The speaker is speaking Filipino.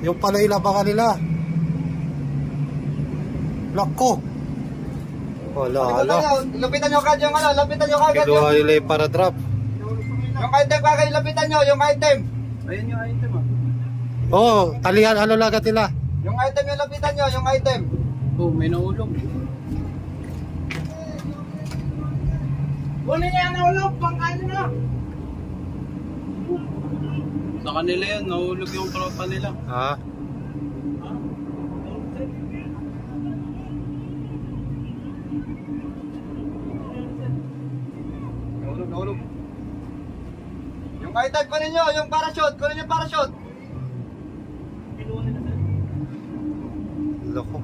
Yung pala ilabangan nila. Lako. Wala. Lapitan nyo kagad yung ano, lapitan nyo kagad yung... Kinuha nila yung para drop. Yung item kagad, lapitan nyo, yung item. Ayun yung item ah. Oo, talihan ano lagat nila. Yung item yung lapitan nyo, yung item. Oh, may naulog. Huli niya naulog, pangkain nyo. Sa kanila yan, naulog yung tropa nila. Ha? Naulog. Yung item, kunin nyo, yung parachute, kunin yung parachute. Lako.